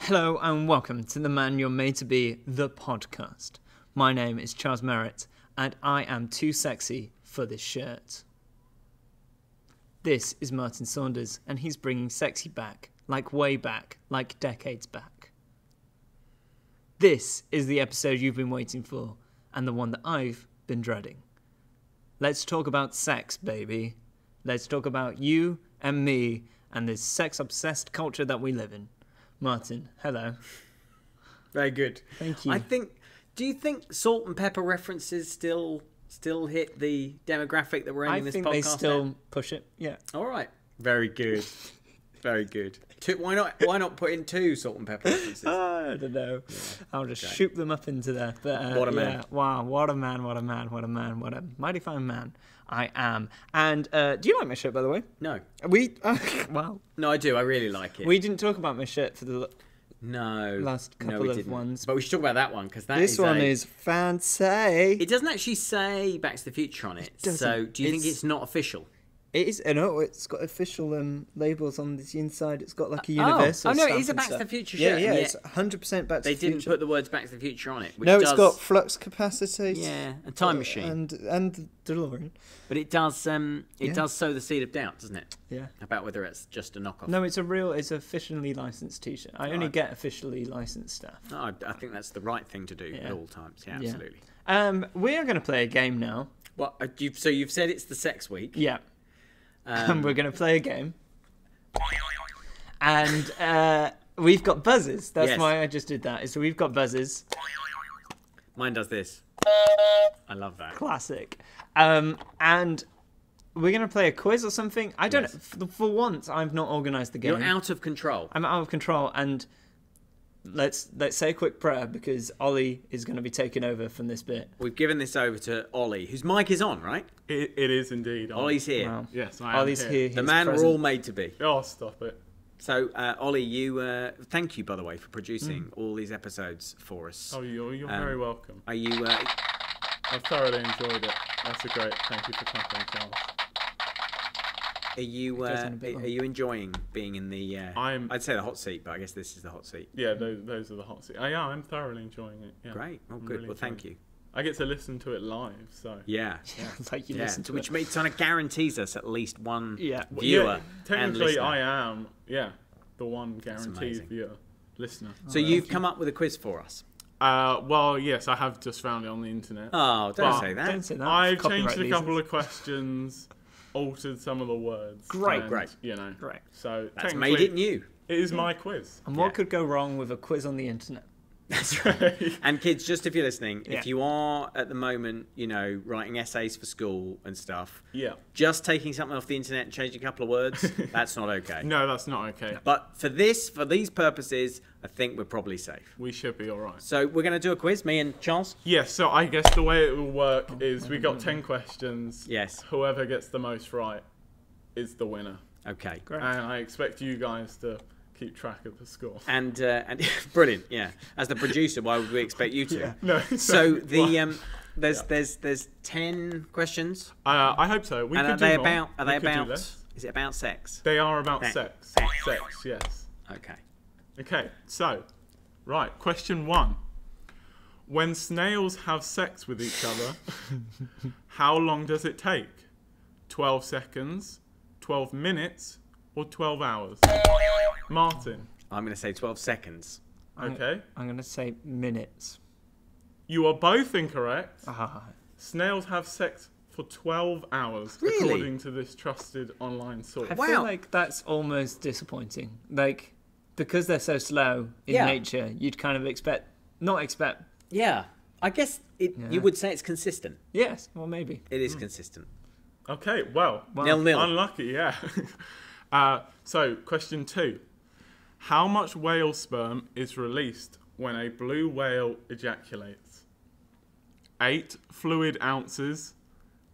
Hello and welcome to The Man You're Made to Be, the podcast. My name is Charles Merritt and I am too sexy for this shirt. This is Martin Saunders and he's bringing sexy back, like way back, like decades back. This is the episode you've been waiting for and the one that I've been dreading. Let's talk about sex, baby. Let's talk about you and me and this sex-obsessed culture that we live in. Martin, hello. Very good. Thank you. Do you think salt and pepper references still hit the demographic that we're aiming this podcast at? I think they still push it, yeah. All right. Very good. Very good. Why not put in 2 salt and pepper references? I don't know. Yeah. I'll just shoot them up into there. But, what a man. Yeah, wow, what a man, what a man, what a man, what a mighty fine man I am. And do you like my shirt, by the way? No. Wow. No, I do. I really like it. We didn't talk about my shirt for the last couple of ones. But we should talk about that one, because this one is fancy. It doesn't actually say Back to the Future on it. So do you think it's not official? It is. No, it's got official labels on the inside. It's got like a universal. Oh no, it is a Back to the Future shirt. Yeah, it's 100% Back to the Future. They didn't put the words Back to the Future on it. No, it's got flux capacitor. Yeah, a time machine and the DeLorean. But it does. It does sow the seed of doubt, doesn't it? Yeah. About whether it's just a knockoff. No, it's officially licensed T-shirt. I only get officially licensed stuff. No, I think that's the right thing to do at all times. Yeah, absolutely. We are going to play a game now. Well, so you've said it's the sex week. Yeah. And we're going to play a game. And we've got buzzers. That's why I just did that. So we've got buzzers. Mine does this. I love that. Classic. And we're going to play a quiz or something. I don't know. For once, I've not organised the game. You're out of control. I'm out of control. And let's say a quick prayer because Ollie is going to be taking over from this bit. We've given this over to Ollie, whose mic is on, right? It is indeed. Ollie's here. Wow. Yes, I am Ollie's here. The man we're all made to be. Oh, stop it. So, Ollie, you thank you, by the way, for producing all these episodes for us. Oh, you're very welcome. Are you... I've thoroughly enjoyed it. That's a great... Thank you for clapping, Charles. Are you enjoying being in the... I'd say the hot seat, but I guess this is the hot seat. Yeah, those are the hot seats. Yeah, I'm thoroughly enjoying it. Yeah. Great. Oh, good. Really thank you. I get to listen to it live, so... Yeah. Like you listen to which kind of guarantees us at least one viewer technically, and listener. I am, the one guaranteed viewer, listener. So you've come up with a quiz for us? Well, yes, I have just found it on the internet. Oh, don't say that. Don't say that. I've changed a couple of questions, altered some of the words. Great. Great. So that's made it new. It is my quiz. And what could go wrong with a quiz on the internet? That's right. And kids, just if you're listening, if you are at the moment, writing essays for school and stuff, just taking something off the internet and changing a couple of words, that's not okay. No, that's not okay. But for these purposes, I think we're probably safe. We should be all right. So we're going to do a quiz, me and Charles? Yes, so I guess the way it will work is we got 10 questions. Yes. Whoever gets the most right is the winner. Okay. Great. And I expect you guys to keep track of the score. And brilliant, yeah. As the producer, why would we expect you to? Yeah. No. So there's 10 questions. I hope so. Are they about? Is it about sex? They are about sex. Sex, yes. Okay. Okay. So, right. Question 1. When snails have sex with each other, how long does it take? 12 seconds, 12 minutes, or 12 hours? Martin. I'm going to say 12 seconds. Okay. I'm going to say minutes. You are both incorrect. Ah. Snails have sex for 12 hours, Really? according to this trusted online source. I feel like that's almost disappointing. Like, because they're so slow in nature, you'd kind of not expect. Yeah. I guess you would say it's consistent. Yes, well, maybe. It is consistent. Okay, well. 0-0. Unlucky, yeah. So, question 2. How much whale sperm is released when a blue whale ejaculates? 8 fluid ounces,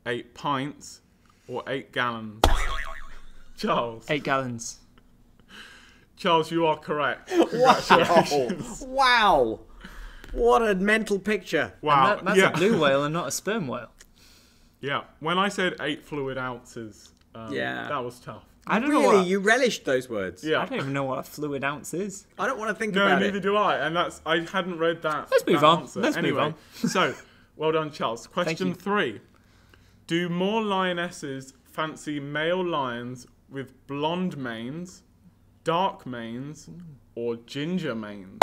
8 pints, or 8 gallons? Charles. 8 gallons. Charles, you are correct. Wow. What a mental picture. Wow. And that's a blue whale and not a sperm whale. Yeah. When I said 8 fluid ounces, that was tough. I don't know Really, what. you relished those words. Yeah. I don't even know what a fluid ounce is. I don't want to think No, about neither it. do I. And I hadn't read that. Let's move that on. answer. Let's move anyway, so, well done, Charles. Question you. 3. Do more lionesses fancy male lions with blonde manes, dark manes, or ginger manes?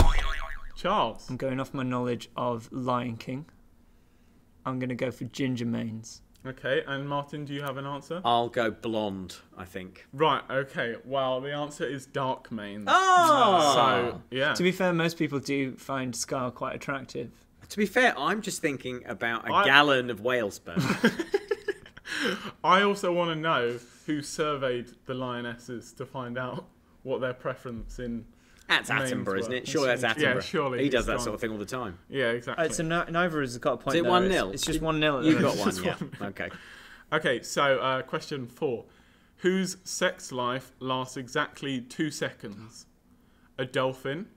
Charles. I'm going off my knowledge of Lion King. I'm going to go for ginger manes. Okay, and Martin, do you have an answer? I'll go blonde, I think. Right, okay. Well, the answer is dark manes. Oh! So, yeah. To be fair, most people do find Scar quite attractive. To be fair, I'm just thinking about a gallon of whale sperm. I also want to know who surveyed the lionesses to find out what their preference in... That's names Attenborough, isn't were. it? Sure, that's Attenborough. Yeah, surely. He he's does that gone. sort of thing all the time. Yeah, exactly. So neither has got a point. Is it there. 1-0? It's just 1-0. You've got one, Just yeah. 1-0. Okay. Okay, so question 4. Whose sex life lasts exactly 2 seconds? A dolphin,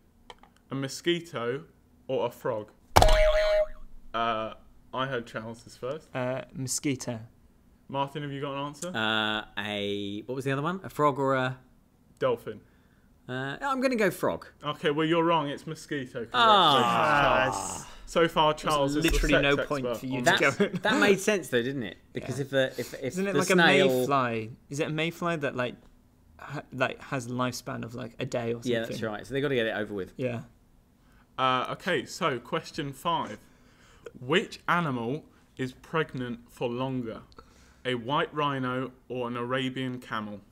a mosquito, or a frog? I heard Charles's first. Mosquito. Martin, have you got an answer? What was the other one? A frog or a... Dolphin. I'm going to go frog. Okay, well, you're wrong. It's mosquito. Ah. Congratulations, Charles. So far, Charles is literally the no sex point expert for you on to this. go. That made sense, though, didn't it? Because if Isn't it the like snail... a mayfly? Is it a mayfly that like has a lifespan of like a day or something? Yeah, that's right. So they got to get it over with. Yeah. Okay, so question 5. Which animal is pregnant for longer? A white rhino or an Arabian camel?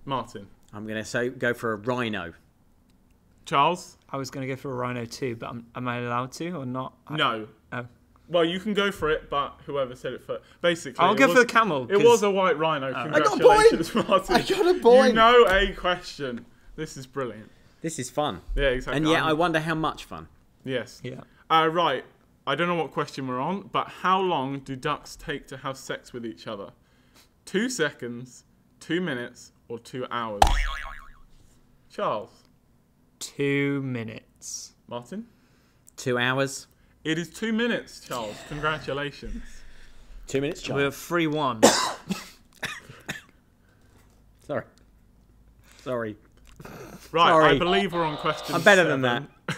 Martin. I'm going to go for a rhino. Charles? I was going to go for a rhino too, but am I allowed to or not? No. Oh. Well, you can go for it, but whoever said it first. Basically, I'll go for the camel. It was a white rhino. I got a Congratulations, point! Martin. I got a point! You know a question. This is brilliant. This is fun. Yeah, exactly. And yet I wonder how much fun. Yes. Yeah. Right. I don't know what question we're on, but how long do ducks take to have sex with each other? 2 seconds, 2 minutes, or 2 hours? Charles. 2 minutes. Martin? 2 hours. It is 2 minutes, Charles. Congratulations. 2 minutes, We're Charlie. 3-1. Sorry. Right, Sorry. I believe we're on question I'm better 7. than that.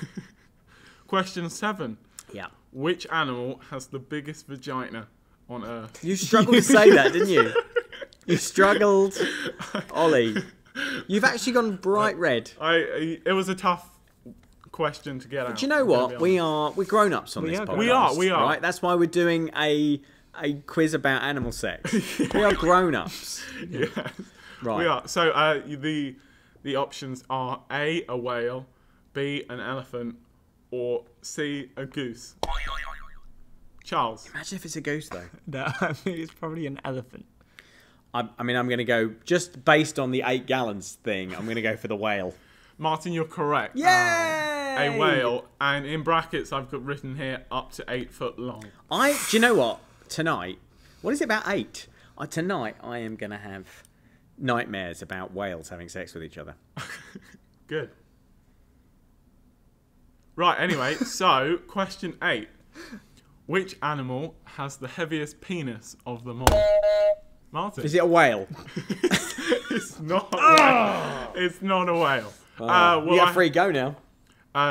Question 7. Yeah. Which animal has the biggest vagina on Earth? You struggled to say that, didn't you? You struggled. Ollie. You've actually gone bright red. It was a tough question to get out. Do you know what? We're grown-ups on this podcast. We are. Right? That's why we're doing a quiz about animal sex. We are grown-ups. Yes. Right. We are. So the options are A, a whale, B, an elephant, or C, a goose. Charles. Imagine if it's a goose, though. No, I think it's probably an elephant. I'm going to go, just based on the 8 gallons thing, I'm going to go for the whale. Martin, you're correct. Yay! A whale, and in brackets I've got written here up to 8 foot long. Do you know what? Tonight, what is it about 8? Tonight I am going to have nightmares about whales having sex with each other. Good. Right, anyway, so question 8. Which animal has the heaviest penis of them all? Martin. Is it a whale? It's not a whale. It's not a whale. You have free go now.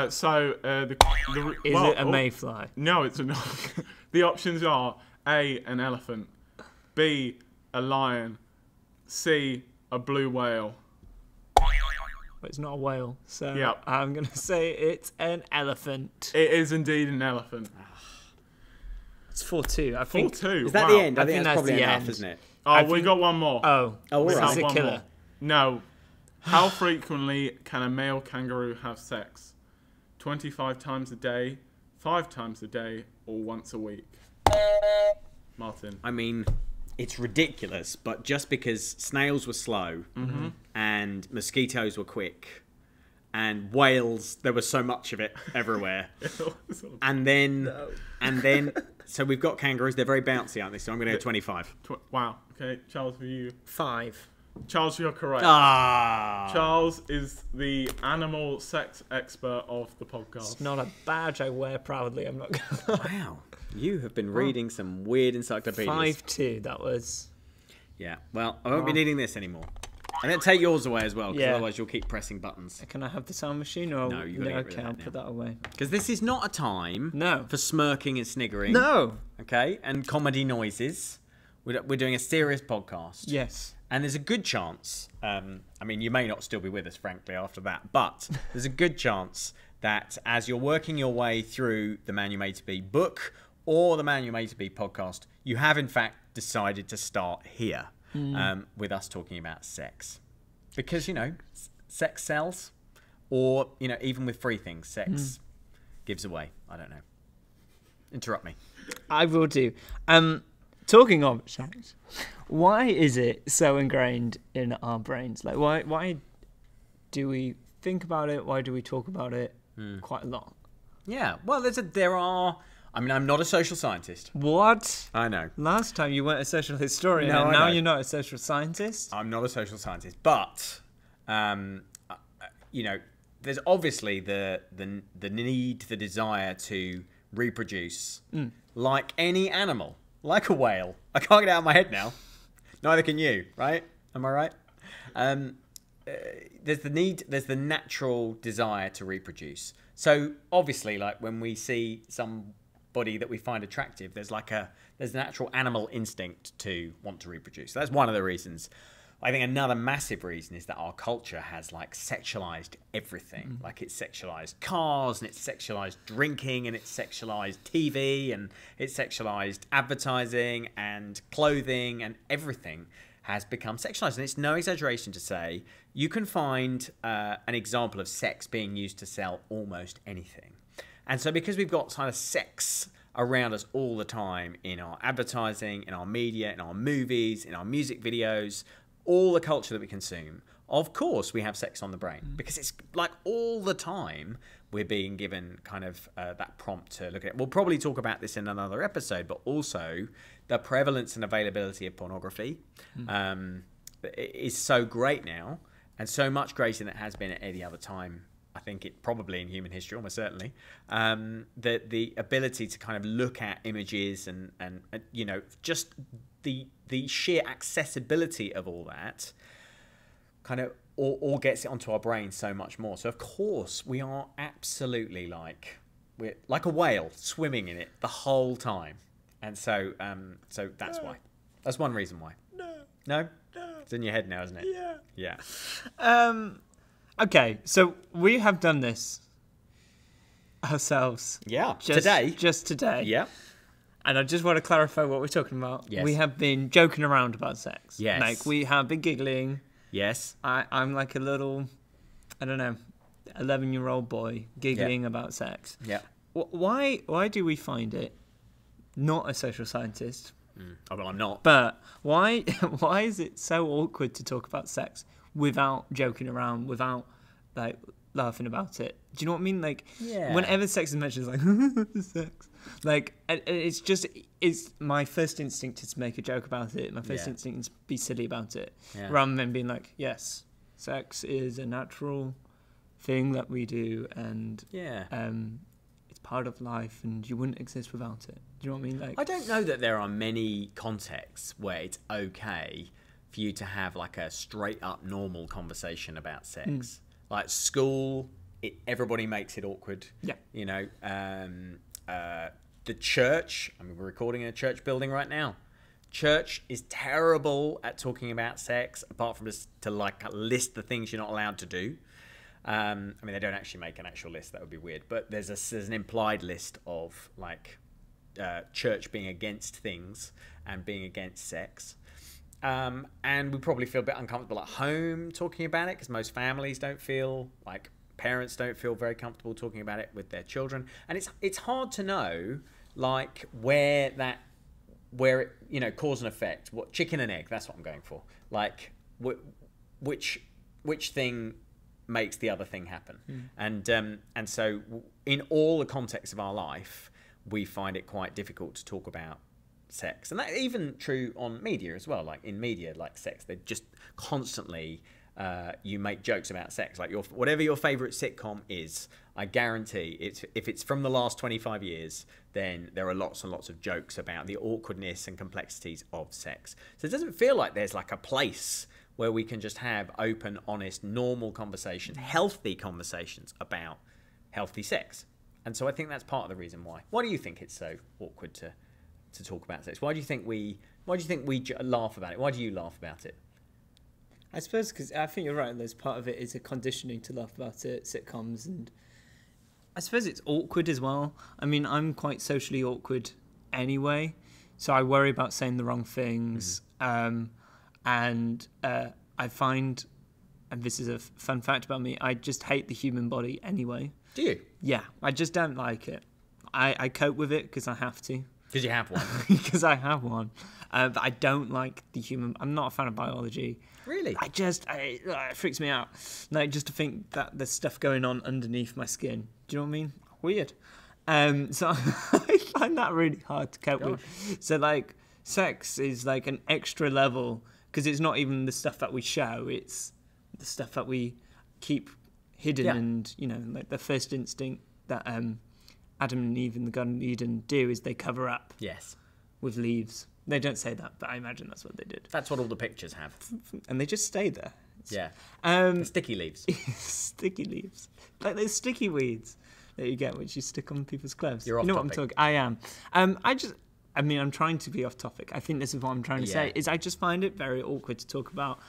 Is it a mayfly? No, it's not. The options are A, an elephant, B, a lion, C, a blue whale. But it's not a whale, so Yep. I'm going to say it's an elephant. It is indeed an elephant. It's 4-2. I think. 4-2. Is that wow. the end? I think that's probably the enough, end. isn't it? Oh, we got one more. Oh, all this right. is a One killer. more. No. How frequently can a male kangaroo have sex? 25 times a day, 5 times a day, or once a week? Martin. I mean, it's ridiculous, but just because snails were slow and mosquitoes were quick and whales, there was so much of it everywhere. and then, so we've got kangaroos. They're very bouncy, aren't they? So I'm going to go 25. Wow. Okay, Charles, for you. 5. Charles, you're correct. Charles is the animal sex expert of the podcast. It's not a badge I wear proudly, I'm not going to lie. Wow. You have been reading some weird encyclopedias. 5-2, that was. Yeah. Well, I won't be needing this anymore. I'm going to take yours away as well, because Yeah. otherwise you'll keep pressing buttons. Can I have the sound machine? Or No, you've got to get rid of okay, that I'll now. put that away. Because this is not a time No. for smirking and sniggering. No. Okay? And comedy noises. We're doing a serious podcast. Yes. And there's a good chance, I mean, you may not still be with us, frankly, after that, but there's a good chance that as you're working your way through the Man You Made to Be book or the Man You Made to Be podcast, you have, in fact, decided to start here with us talking about sex. Because, you know, sex sells, or, you know, even with free things, sex gives away. I don't know. Interrupt me. I will do. Talking of sex, why is it so ingrained in our brains? Like, why do we think about it? Why do we talk about it quite a lot? Yeah, well, I mean, I'm not a social scientist. What? I know. Last time you weren't a social historian, No, and I now know. you're not a social scientist? I'm not a social scientist, but you know, there's obviously the need, the desire to reproduce, like any animal, like a whale. I can't get it out of my head now. Neither can you, right? Am I right? There's the natural desire to reproduce. So obviously, like when we see somebody that we find attractive, there's a natural animal instinct to want to reproduce. So that's one of the reasons. I think another massive reason is that our culture has like sexualized everything. Like it's sexualized cars, and it's sexualized drinking, and it's sexualized TV, and it's sexualized advertising and clothing, and everything has become sexualized. And it's no exaggeration to say you can find an example of sex being used to sell almost anything. And so because we've got kind of sex around us all the time in our advertising, in our media, in our movies, in our music videos, all the culture that we consume, of course we have sex on the brain, because it's like all the time we're being given kind of that prompt to look at it. We'll probably talk about this in another episode, but also the prevalence and availability of pornography is so great now, and so much greater than it has been at any other time. I think it probably in human history, almost certainly, that the ability to kind of look at images and you know, just the sheer accessibility of all that kind of all gets it onto our brain so much more. So of course we are absolutely we're like a whale swimming in it the whole time. And so that's why. That's one reason why. No? It's in your head now, isn't it? Yeah. Okay, so we have done this ourselves. Yeah. Just today. Yeah. And I just want to clarify what we're talking about. Yes. We have been joking around about sex. Yes. Like, we have been giggling. Yes. I'm like a little, I don't know, 11-year-old boy giggling about sex. Yeah. Why do we find it, not a social scientist, Oh, well, I'm not. but why is it so awkward to talk about sex without joking around, without like laughing about it? Do you know what I mean? Like, Yeah. whenever sex is mentioned, it's like sex. Like, it's my first instinct is to make a joke about it. My first instinct is to be silly about it, rather than being like, yes, sex is a natural thing that we do, and it's part of life, and you wouldn't exist without it. Do you know what I mean? Like, I don't know that there are many contexts where it's okay for you to have like a straight up normal conversation about sex. Like school, everybody makes it awkward. Yeah. You know, the church, I mean, we're recording in a church building right now. Church is terrible at talking about sex, apart from just to like list the things you're not allowed to do. I mean, they don't actually make an actual list. That would be weird. But there's an implied list of like church being against things and being against sex. And we probably feel a bit uncomfortable at home talking about it, because most families don't feel like, parents don't feel very comfortable talking about it with their children. And it's hard to know like where it, you know, cause and effect, what chicken and egg, that's what I'm going for. Like which thing makes the other thing happen. And so in all the contexts of our life, we find it quite difficult to talk about sex. And that's even true on media as well. Like in media, like sex, they're just constantly you make jokes about sex. Like whatever your favourite sitcom is, I guarantee if it's from the last 25 years, then there are lots and lots of jokes about the awkwardness and complexities of sex. So it doesn't feel like there's like a place where we can just have open, honest, normal conversations, healthy conversations about healthy sex. And so I think that's part of the reason why. Why do you think it's so awkward to talk about sex? Why do you think we laugh about it? Why do you laugh about it? I suppose because I think you're right. There's part of it is a conditioning to laugh about it, sitcoms, and I suppose it's awkward as well. I mean, I'm quite socially awkward anyway, so I worry about saying the wrong things. And I find, and this is a fun fact about me, I just hate the human body anyway. Do you? Yeah, I just don't like it. I cope with it because I have to. Because you have one. Because I have one. But I don't like the human... I'm not a fan of biology. Really? It freaks me out. Like, just to think that there's stuff going on underneath my skin. Do you know what I mean? Weird. So I find that really hard to cope with. So, like, sex is like an extra level because it's not even the stuff that we show. It's the stuff that we keep hidden and, you know, like the first instinct that Adam and Eve in the Garden of Eden do is they cover up with leaves. They don't say that, but I imagine that's what they did. That's what all the pictures have. And they just stay there. The sticky leaves. Sticky leaves. Like those sticky weeds that you get, which you stick on people's clothes. You're off topic. What I'm talking. I am. I'm trying to be off topic. I think this is what I'm trying to say, is I just find it very awkward to talk about.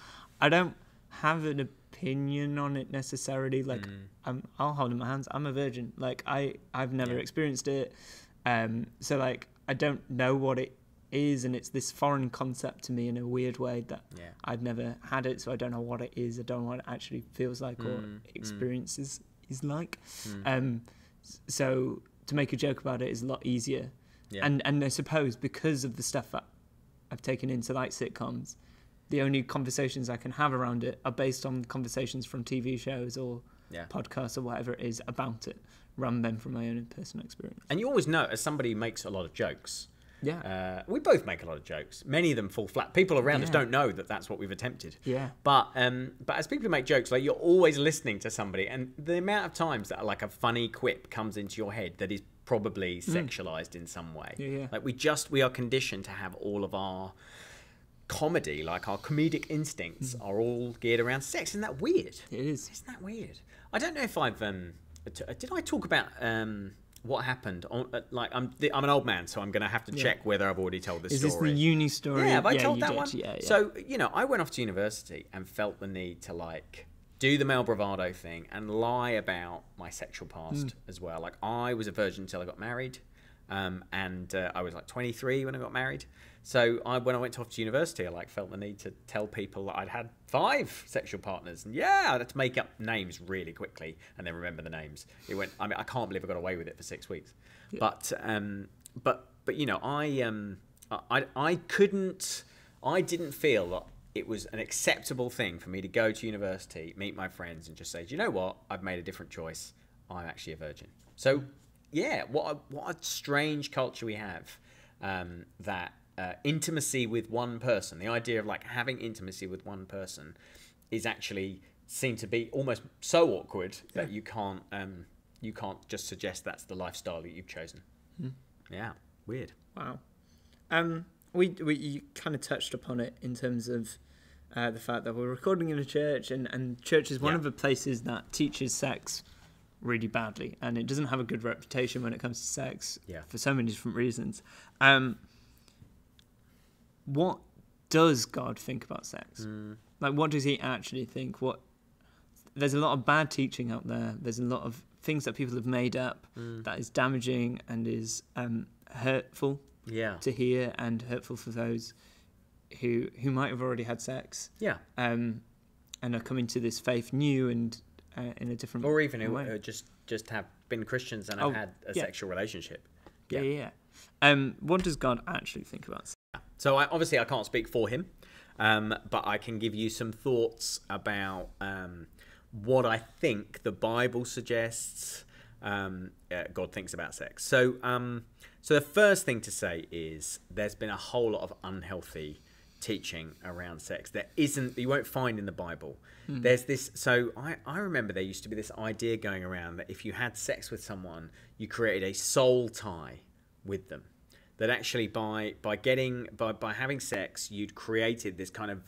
I don't have an opinion on it necessarily. Like, I'll hold in my hands. I'm a virgin. Like, I've never experienced it. So, like, I don't know what it is, and it's this foreign concept to me in a weird way that I've never had it, so I don't know what it is. I don't know what it actually feels like or experiences is like. So to make a joke about it is a lot easier. And I suppose because of the stuff that I've taken into like sitcoms, the only conversations I can have around it are based on conversations from TV shows or podcasts or whatever it is about it, rather than from my own personal experience. And you always know, as somebody who makes a lot of jokes, we both make a lot of jokes. Many of them fall flat. People around us don't know that that's what we've attempted. But as people who make jokes, like you're always listening to somebody, and the amount of times that like a funny quip comes into your head that is probably sexualized in some way. Like we are conditioned to have all of our comedy, like our comedic instincts, are all geared around sex. Isn't that weird? It is. Isn't that weird? I don't know if I've did I talk about what happened on I'm an old man, so I'm going to have to check whether I've already told this story. Is this the uni story? Yeah, have I told that did. one? Yeah. So, you know, I went off to university and felt the need to like do the male bravado thing and lie about my sexual past as well. Like I was a virgin until I got married, and I was like 23 when I got married. So when I went off to university, I like felt the need to tell people that I'd had 5 sexual partners, and I had to make up names really quickly and then remember the names. It went. I mean, I can't believe I got away with it for 6 weeks. Yeah. But you know, I didn't feel that it was an acceptable thing for me to go to university, meet my friends, and just say, do you know what? I've made a different choice. I'm actually a virgin. So yeah, what a strange culture we have, that. Intimacy with one person, the idea of like having intimacy with one person is actually seen to be almost so awkward that you can't just suggest that's the lifestyle that you've chosen. Yeah, weird. Wow. You kind of touched upon it in terms of the fact that we're recording in a church, and church is one of the places that teaches sex really badly, and it doesn't have a good reputation when it comes to sex for so many different reasons. What does God think about sex? Like, what does he actually think? There's a lot of bad teaching out there. There's a lot of things that people have made up that is damaging and is hurtful to hear, and hurtful for those who might have already had sex. And are coming to this faith new and in a different way. Or even who just have been Christians and have had a sexual relationship. What does God actually think about sex? So I can't speak for him, but I can give you some thoughts about what I think the Bible suggests God thinks about sex. So the first thing to say is there's been a whole lot of unhealthy teaching around sex that you won't find in the Bible. There's this, so I remember there used to be this idea going around that if you had sex with someone, you created a soul tie with them. That actually by having sex, you'd created this kind of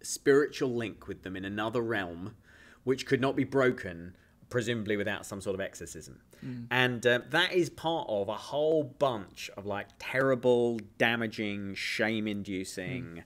spiritual link with them in another realm, which could not be broken, presumably without some sort of exorcism. And that is part of a whole bunch of like terrible, damaging, shame-inducing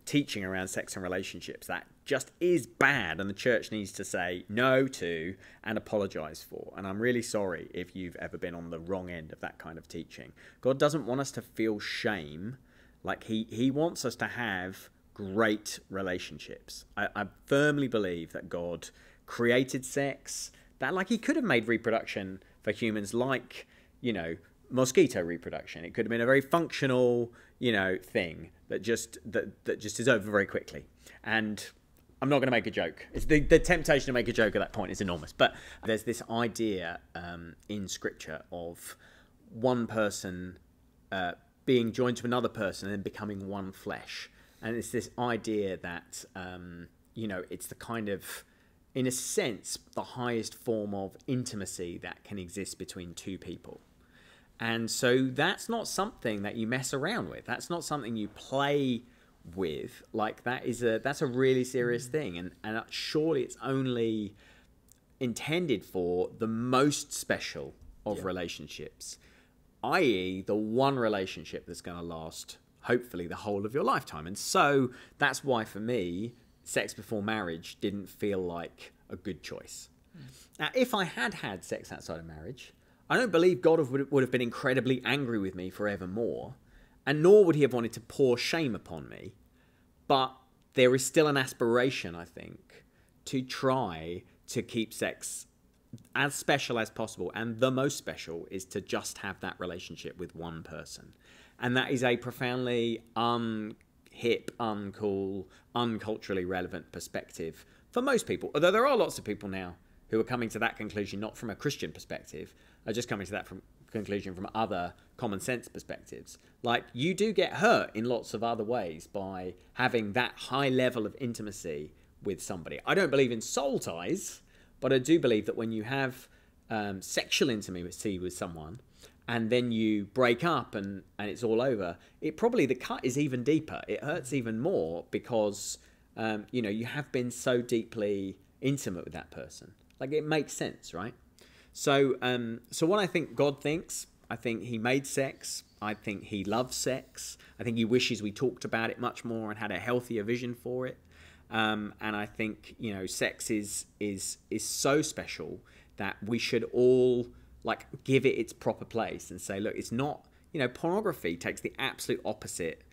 teaching around sex and relationships that just is bad, and the church needs to say no to and apologize for. And I'm really sorry if you've ever been on the wrong end of that kind of teaching. God doesn't want us to feel shame. Like he wants us to have great relationships. I firmly believe that God created sex, that like he could have made reproduction for humans like, you know, mosquito reproduction. It could have been a very functional, you know, thing that just is over very quickly. And I'm not going to make a joke. It's the temptation to make a joke at that point is enormous. But there's this idea in Scripture of one person being joined to another person and becoming one flesh. And it's this idea that, you know, it's the kind of, in a sense, the highest form of intimacy that can exist between two people. And so that's not something that you mess around with. That's not something you play with. Like that's a really serious thing. And surely it's only intended for the most special of relationships, i.e. the one relationship that's going to last, hopefully, the whole of your lifetime. And so that's why, for me, sex before marriage didn't feel like a good choice. Now, if I had had sex outside of marriage, I don't believe God would have been incredibly angry with me forevermore, and nor would he have wanted to pour shame upon me. But there is still an aspiration, I think, to try to keep sex as special as possible. And the most special is to just have that relationship with one person. And that is a profoundly unhip, uncool, unculturally relevant perspective for most people. Although there are lots of people now who are coming to that conclusion, not from a Christian perspective, are just coming to that conclusion from other common sense perspectives. Like, you do get hurt in lots of other ways by having that high level of intimacy with somebody. I don't believe in soul ties, but I do believe that when you have sexual intimacy with someone and then you break up and it's all over, the cut is even deeper. It hurts even more because, you know, you have been so deeply intimate with that person. Like, it makes sense, right? So what I think God thinks, I think he made sex. I think he loves sex. I think he wishes we talked about it much more and had a healthier vision for it. And I think, you know, sex is so special that we should all like give it its proper place and say, look, it's not, you know, pornography takes the absolute opposite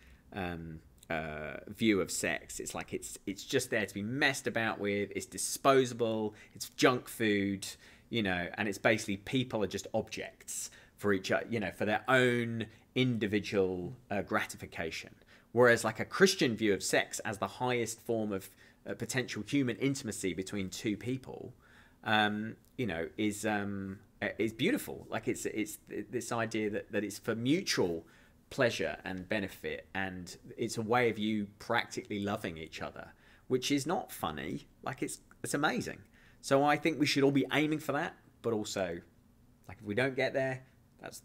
view of sex. It's like it's just there to be messed about with. It's disposable. It's junk food, you know, and it's basically people are just objects for each other, you know, for their own individual gratification. Whereas like a Christian view of sex as the highest form of potential human intimacy between two people, you know, is beautiful. Like it's this idea that it's for mutual pleasure and benefit, and it's a way of you practically loving each other, which is not funny. Like it's amazing. So I think we should all be aiming for that, but also, like, if we don't get there,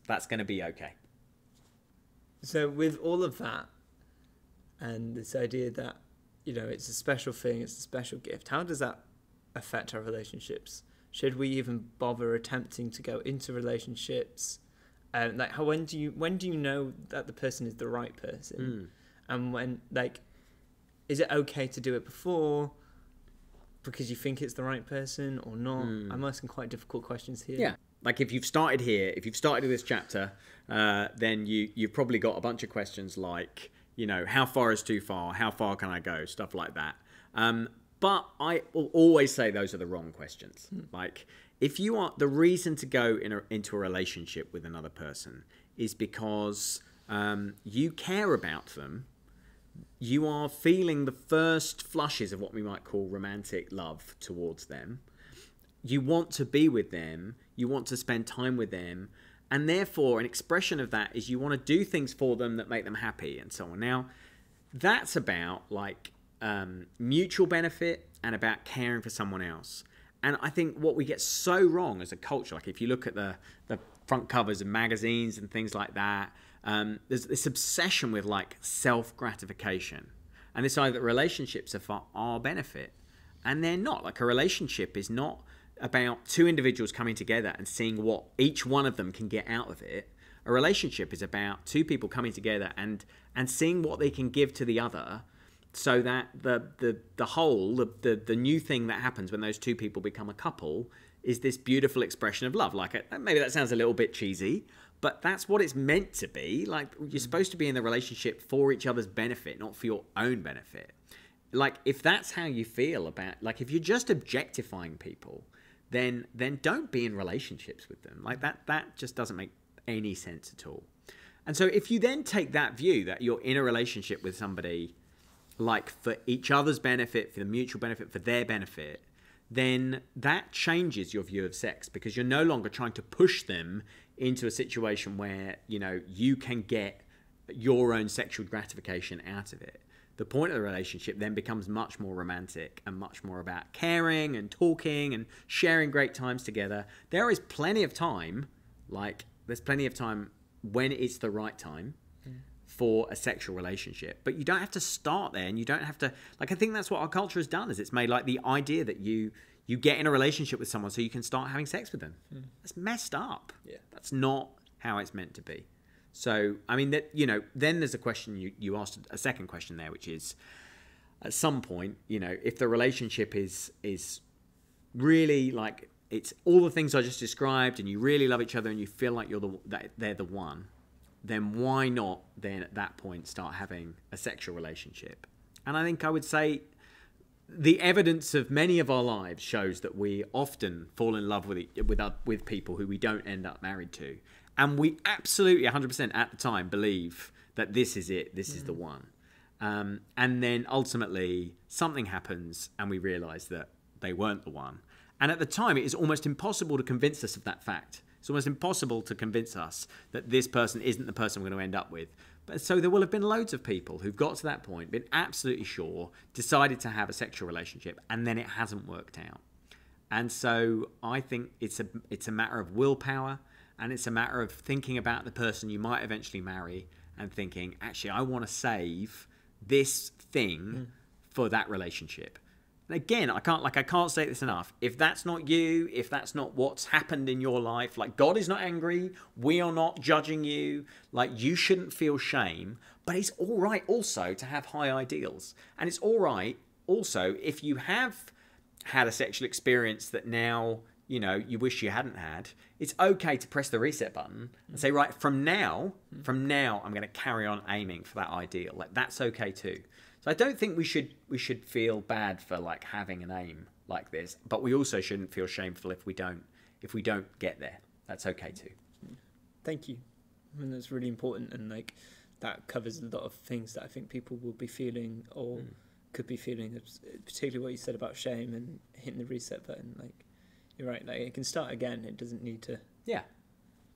that's going to be okay. So with all of that, and this idea that, you know, it's a special thing, it's a special gift, how does that affect our relationships? Should we even bother attempting to go into relationships? Like, when do you know that the person is the right person? And when, like, is it okay to do it before because you think it's the right person or not? I'm asking quite difficult questions here. Yeah. Like, if you've started with this chapter, then you've probably got a bunch of questions like, you know, how far is too far? How far can I go? Stuff like that. But I will always say those are the wrong questions. Like, if you are, the reason to go into a relationship with another person is because you care about them. You are feeling the first flushes of what we might call romantic love towards them. You want to be with them. You want to spend time with them. And therefore, an expression of that is you want to do things for them that make them happy and so on. Now, that's about like mutual benefit and about caring for someone else. And I think what we get so wrong as a culture, like if you look at the front covers of magazines and things like that, there's this obsession with like self-gratification and this idea that relationships are for our benefit, and they're not. Like a relationship is not about two individuals coming together and seeing what each one of them can get out of it. A relationship is about two people coming together and seeing what they can give to the other, so that the whole, the new thing that happens when those two people become a couple is this beautiful expression of love. Like, maybe that sounds a little bit cheesy, but that's what it's meant to be. Like, you're supposed to be in the relationship for each other's benefit, not for your own benefit. Like, if that's how you feel about, like, if you're just objectifying people, then don't be in relationships with them. Like, that just doesn't make any sense at all. And so if you then take that view that you're in a relationship with somebody, like for each other's benefit, for the mutual benefit, for their benefit, then that changes your view of sex, because you're no longer trying to push them into a situation where, you know, you can get your own sexual gratification out of it. The point of the relationship then becomes much more romantic and much more about caring and talking and sharing great times together. There is plenty of time, like there's plenty of time when it's the right time for a sexual relationship, but you don't have to start there, and you don't have to, like, I think that's what our culture has done, is it's made like the idea that you get in a relationship with someone so you can start having sex with them. That's messed up. Yeah, that's not how it's meant to be. So I mean, that, you know, then there's a question you asked, a second question there, which is, at some point, you know, if the relationship is really like it's all the things I just described, and you really love each other and you feel like they're the one, then why not then at that point start having a sexual relationship? And I think I would say the evidence of many of our lives shows that we often fall in love with people who we don't end up married to. And we absolutely 100% at the time believe that this is it, this is the one. And then ultimately something happens and we realise that they weren't the one. And at the time it is almost impossible to convince us of that fact. It's almost impossible to convince us that this person isn't the person we're going to end up with. But so there will have been loads of people who've got to that point, been absolutely sure, decided to have a sexual relationship, and then it hasn't worked out. And so I think it's a matter of willpower, and it's a matter of thinking about the person you might eventually marry and thinking, actually, I want to save this thing for that relationship. And again, I can't say this enough. If that's not you, if that's not what's happened in your life, like, God is not angry, we are not judging you, like, you shouldn't feel shame, but it's all right also to have high ideals. And it's all right also if you have had a sexual experience that now, you know, you wish you hadn't had, it's okay to press the reset button and say, right, from now, I'm going to carry on aiming for that ideal. Like, that's okay too. So I don't think we should feel bad for like having an aim like this, but we also shouldn't feel shameful if we don't get there. That's okay too. Thank you. I mean, that's really important, and like that covers a lot of things that I think people will be feeling or could be feeling, particularly what you said about shame and hitting the reset button. Like, you're right, like it can start again. It doesn't need to. Yeah.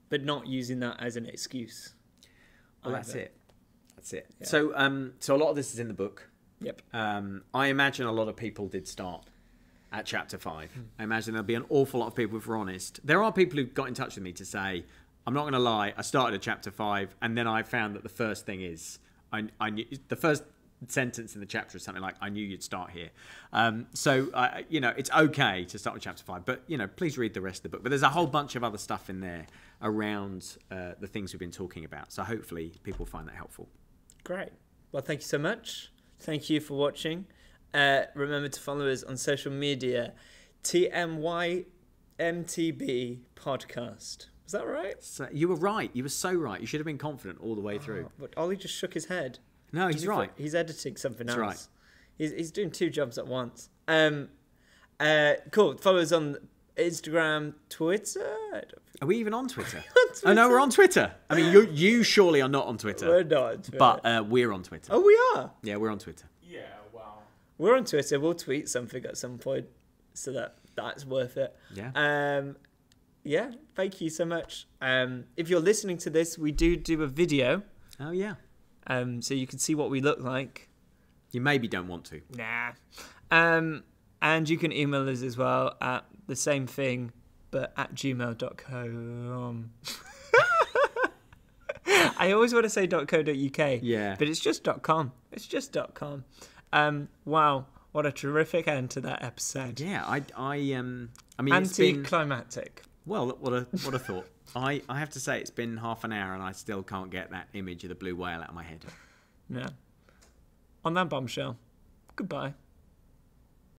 But not using that as an excuse. Well, that's it. That's it. Yeah. So a lot of this is in the book. Yep. I imagine a lot of people did start at chapter 5. I imagine there'll be an awful lot of people, if we're honest. There are people who got in touch with me to say, I'm not going to lie, I started at chapter 5, and then I found that the first thing is, I knew, the first sentence in the chapter is something like, I knew you'd start here. You know, it's okay to start with chapter 5, but, you know, please read the rest of the book. But there's a whole bunch of other stuff in there around the things we've been talking about. So hopefully people find that helpful. Great. Well, thank you so much. Thank you for watching. Remember to follow us on social media. TMYMTB podcast. Was that right? So, you were right. You were so right. You should have been confident all the way through. But Ollie just shook his head. No, he's right. He's editing something else. Right. He's doing 2 jobs at once. Cool. Follow us on Instagram, Twitter. Are we even on Twitter? Oh no, we're on Twitter. I mean, you surely are not on Twitter. We're not on Twitter. But we're on Twitter. Oh, we are? Yeah, we're on Twitter. Yeah, wow. We're on Twitter. We'll tweet something at some point, so that's worth it. Yeah. Yeah, thank you so much. If you're listening to this, we do a video. Oh, yeah. so you can see what we look like. You maybe don't want to. Nah. And you can email us as well at the same thing, but at gmail.com. I always want to say .co.uk. Yeah. But it's just .com. It's just .com. Wow, what a terrific end to that episode. Yeah, I mean, Anticlimactic. Well, what a thought. I have to say, it's been half an hour and I still can't get that image of the blue whale out of my head. Yeah. On that bombshell, goodbye.